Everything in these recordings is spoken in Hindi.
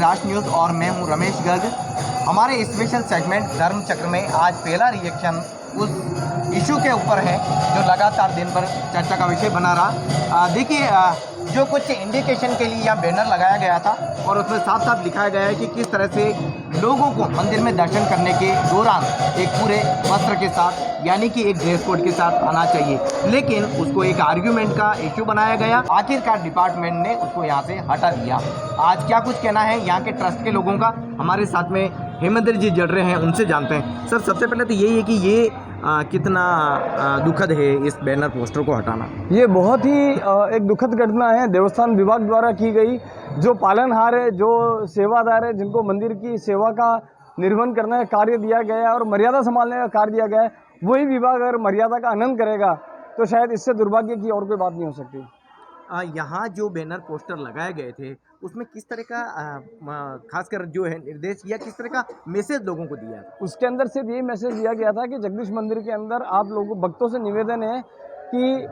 राष्ट्र न्यूज़ और मैं हूं रमेश गर्ग। हमारे स्पेशल सेगमेंट धर्म चक्र में आज पहला रिएक्शन उस इशू के ऊपर है जो लगातार दिन भर चर्चा का विषय बना रहा। देखिए, जो कुछ इंडिकेशन के लिए यहाँ बैनर लगाया गया था और उसमें साफ साफ लिखा गया है कि किस तरह से लोगों को मंदिर में दर्शन करने के दौरान एक पूरे वस्त्र के साथ यानी कि एक ड्रेस कोड के साथ आना चाहिए, लेकिन उसको एक आर्ग्यूमेंट का इशू बनाया गया। आखिरकार डिपार्टमेंट ने उसको यहाँ से हटा दिया। आज क्या कुछ कहना है यहाँ के ट्रस्ट के लोगों का, हमारे साथ में हेमेंद्र जी जुड़ रहे हैं, उनसे जानते हैं। सर, सबसे पहले तो यही है कि ये कितना दुखद है इस बैनर पोस्टर को हटाना। ये बहुत ही एक दुखद घटना है देवस्थान विभाग द्वारा की गई। जो पालनहार है, जो सेवादार है, जिनको मंदिर की सेवा का निर्वहन करने का कार्य दिया गया है और मर्यादा संभालने का कार्य दिया गया है, वही विभाग अगर मर्यादा का हनन करेगा तो शायद इससे दुर्भाग्य की और कोई बात नहीं हो सकती। यहाँ जो बैनर पोस्टर लगाए गए थे उसमें किस तरह का खासकर जो है निर्देश या किस तरह का मैसेज लोगों को दिया? उसके अंदर सिर्फ ये मैसेज दिया गया था कि जगदीश मंदिर के अंदर आप लोगों भक्तों से निवेदन है कि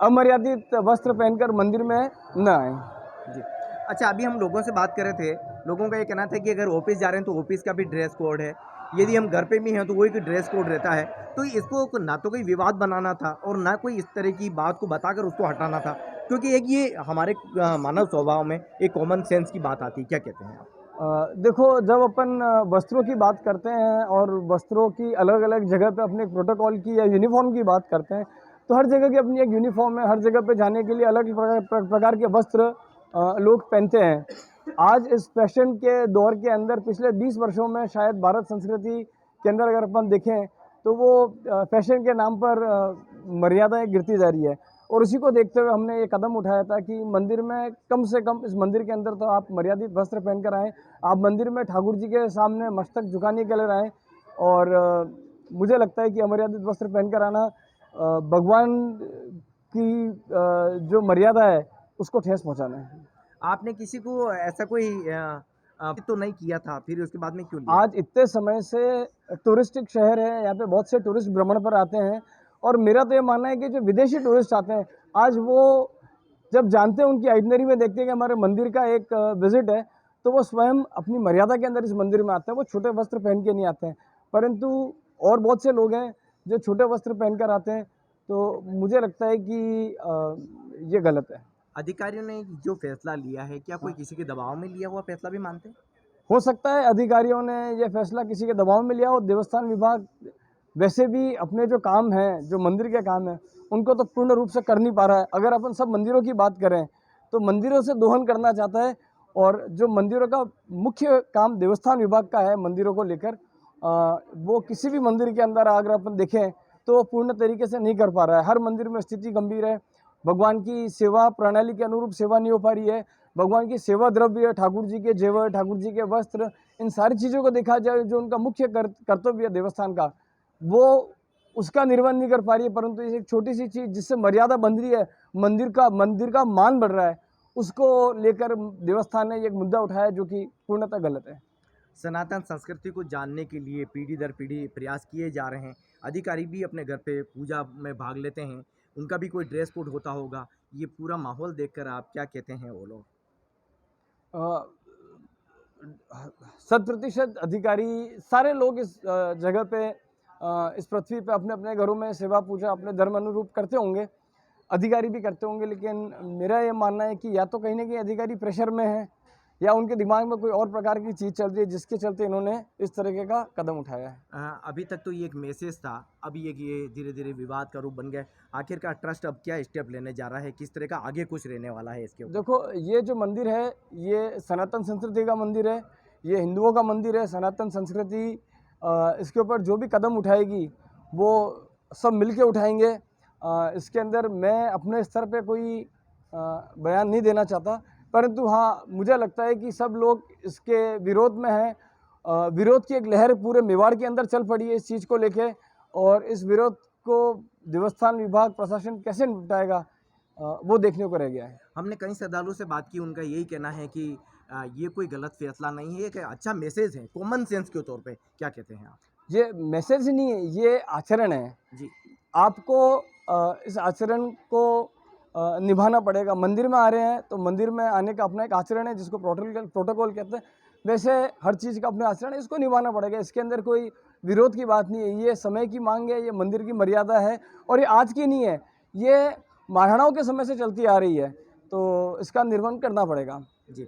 अमर्यादित वस्त्र पहनकर मंदिर में न आए। जी। अच्छा, अभी हम लोगों से बात कर रहे थे, लोगों का ये कहना था कि अगर ऑफिस जा रहे हैं तो ऑफिस का भी ड्रेस कोड है, यदि हम घर पे भी हैं तो वही कोई ड्रेस कोड रहता है। तो इसको ना तो कोई विवाद बनाना था और ना कोई इस तरह की बात को बताकर उसको हटाना था, क्योंकि एक ये हमारे मानव स्वभाव में एक कॉमन सेंस की बात आती है। क्या कहते हैं आप? देखो, जब अपन वस्त्रों की बात करते हैं और वस्त्रों की अलग अलग जगह पे अपने प्रोटोकॉल की या यूनिफॉर्म की बात करते हैं, तो हर जगह की अपनी एक यूनिफॉर्म है। हर जगह पे जाने के लिए अलग प्रकार के वस्त्र लोग पहनते हैं। आज इस फैशन के दौर के अंदर पिछले 20 वर्षों में शायद भारत संस्कृति के अंदर अगर अपन देखें तो वो फैशन के नाम पर मर्यादाएं गिरती जा रही है। और उसी को देखते हुए हमने ये कदम उठाया था कि मंदिर में कम से कम इस मंदिर के अंदर तो आप मर्यादित वस्त्र पहनकर आएँ। आप मंदिर में ठाकुर जी के सामने मस्तक झुकाने के लिए आएँ। और मुझे लगता है कि अमर्यादित वस्त्र पहनकर आना भगवान की जो मर्यादा है उसको ठेस पहुंचाना है। आपने किसी को ऐसा कोई तो नहीं किया था, फिर उसके बाद में क्यों लिया? आज इतने समय से टूरिस्टिक शहर है, यहाँ पे बहुत से टूरिस्ट भ्रमण पर आते हैं और मेरा तो ये मानना है कि जो विदेशी टूरिस्ट आते हैं, आज वो जब जानते हैं, उनकी आइटनरी में देखते हैं कि हमारे मंदिर का एक विजिट है, तो वो स्वयं अपनी मर्यादा के अंदर इस मंदिर में आते हैं। वो छोटे वस्त्र पहन के नहीं आते हैं, परंतु और बहुत से लोग हैं जो छोटे वस्त्र पहनकर आते हैं। तो मुझे लगता है कि ये गलत है। अधिकारियों ने जो फैसला लिया है, क्या कोई किसी के दबाव में लिया हुआ फैसला भी मानते हैं? हो सकता है अधिकारियों ने ये फैसला किसी के दबाव में लिया हो। देवस्थान विभाग वैसे भी अपने जो काम हैं, जो मंदिर के काम हैं, उनको तो पूर्ण रूप से कर नहीं पा रहा है। अगर अपन सब मंदिरों की बात करें तो मंदिरों से दोहन करना चाहता है, और जो मंदिरों का मुख्य काम देवस्थान विभाग का है मंदिरों को लेकर, वो किसी भी मंदिर के अंदर अगर अपन देखें तो वो पूर्ण तरीके से नहीं कर पा रहा है। हर मंदिर में स्थिति गंभीर है। भगवान की सेवा प्रणाली के अनुरूप सेवा नहीं हो पा रही है। भगवान की सेवा द्रव्य, ठाकुर जी के जेवर, ठाकुर जी के वस्त्र, इन सारी चीज़ों को देखा जाए, जो उनका मुख्य कर्तव्य है देवस्थान का, वो उसका निर्वहन नहीं कर पा रही है। परंतु एक छोटी सी चीज़ जिससे मर्यादा बन रही है, मंदिर का मान बढ़ रहा है, उसको लेकर देवस्थान ने एक मुद्दा उठाया जो कि पूर्णतः गलत है। सनातन संस्कृति को जानने के लिए पीढ़ी दर पीढ़ी प्रयास किए जा रहे हैं। अधिकारी भी अपने घर पे पूजा में भाग लेते हैं, उनका भी कोई ड्रेस कोड होता होगा। ये पूरा माहौल देखकर आप क्या कहते हैं वो लोग? 100% अधिकारी, सारे लोग इस जगह पे, इस पृथ्वी पे अपने अपने घरों में सेवा पूजा अपने धर्म अनुरूप करते होंगे। अधिकारी भी करते होंगे, लेकिन मेरा ये मानना है कि या तो कहीं ना कहीं अधिकारी प्रेशर में है या उनके दिमाग में कोई और प्रकार की चीज़ चल रही है जिसके चलते इन्होंने इस तरीके का कदम उठाया है। अभी तक तो ये एक मैसेज था, अभी ये धीरे धीरे विवाद का रूप बन गया। आखिरकार ट्रस्ट अब क्या स्टेप लेने जा रहा है, किस तरह का आगे कुछ रहने वाला है इसके ऊपर? देखो, ये जो मंदिर है ये सनातन संस्कृति का मंदिर है, ये हिंदुओं का मंदिर है। सनातन संस्कृति इसके ऊपर जो भी कदम उठाएगी वो सब मिलके उठाएंगे। इसके अंदर मैं अपने स्तर पे कोई बयान नहीं देना चाहता, परंतु हाँ, मुझे लगता है कि सब लोग इसके विरोध में हैं। विरोध की एक लहर पूरे मेवाड़ के अंदर चल पड़ी है इस चीज़ को लेके, और इस विरोध को देवस्थान विभाग प्रशासन कैसे निपटाएगा वो देखने को रह गया है। हमने कई श्रद्धालुओं से बात की, उनका यही कहना है कि ये कोई गलत फैसला नहीं है, एक अच्छा मैसेज है कॉमन सेंस के तौर पे। क्या कहते हैं आप? ये मैसेज नहीं है, ये आचरण है। जी। आपको इस आचरण को निभाना पड़ेगा। मंदिर में आ रहे हैं तो मंदिर में आने का अपना एक आचरण है जिसको प्रोटोकॉल कहते हैं, वैसे हर चीज़ का अपना आचरण है, इसको निभाना पड़ेगा। इसके अंदर कोई विरोध की बात नहीं है, ये समय की मांग है, ये मंदिर की मर्यादा है और ये आज की नहीं है, ये महाराणाओं के समय से चलती आ रही है, तो इसका निर्वहन करना पड़ेगा। जी।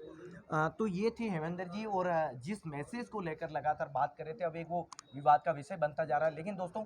तो ये थे हेमेंद्र जी, और जिस मैसेज को लेकर लगातार बात कर रहे थे, अब एक वो विवाद का विषय बनता जा रहा है। लेकिन दोस्तों,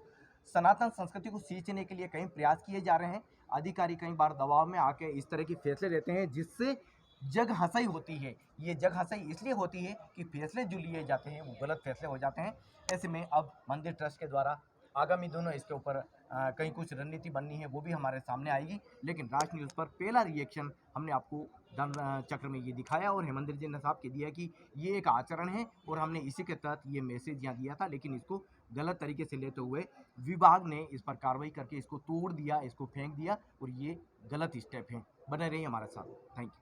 सनातन संस्कृति को सींचने के लिए कई प्रयास किए जा रहे हैं। अधिकारी कई बार दबाव में आके इस तरह के फैसले लेते हैं जिससे जग हंसाई होती है। ये जग हंसाई इसलिए होती है कि फैसले जो लिए जाते हैं वो गलत फैसले हो जाते हैं। ऐसे में अब मंदिर ट्रस्ट के द्वारा आगामी दिनों इसके ऊपर कहीं कुछ रणनीति बननी है, वो भी हमारे सामने आएगी। लेकिन राष्ट्र न्यूज़ पर पहला रिएक्शन हमने आपको धर्म चक्र में ये दिखाया, और हेमेंद्र जी ने साफ कह दिया कि ये एक आचरण है और हमने इसी के तहत ये मैसेज यहाँ दिया था। लेकिन इसको गलत तरीके से लेते हुए विभाग ने इस पर कार्रवाई करके इसको तोड़ दिया, इसको फेंक दिया, और ये गलत स्टेप है। बने रहिए हमारे साथ। Thank you.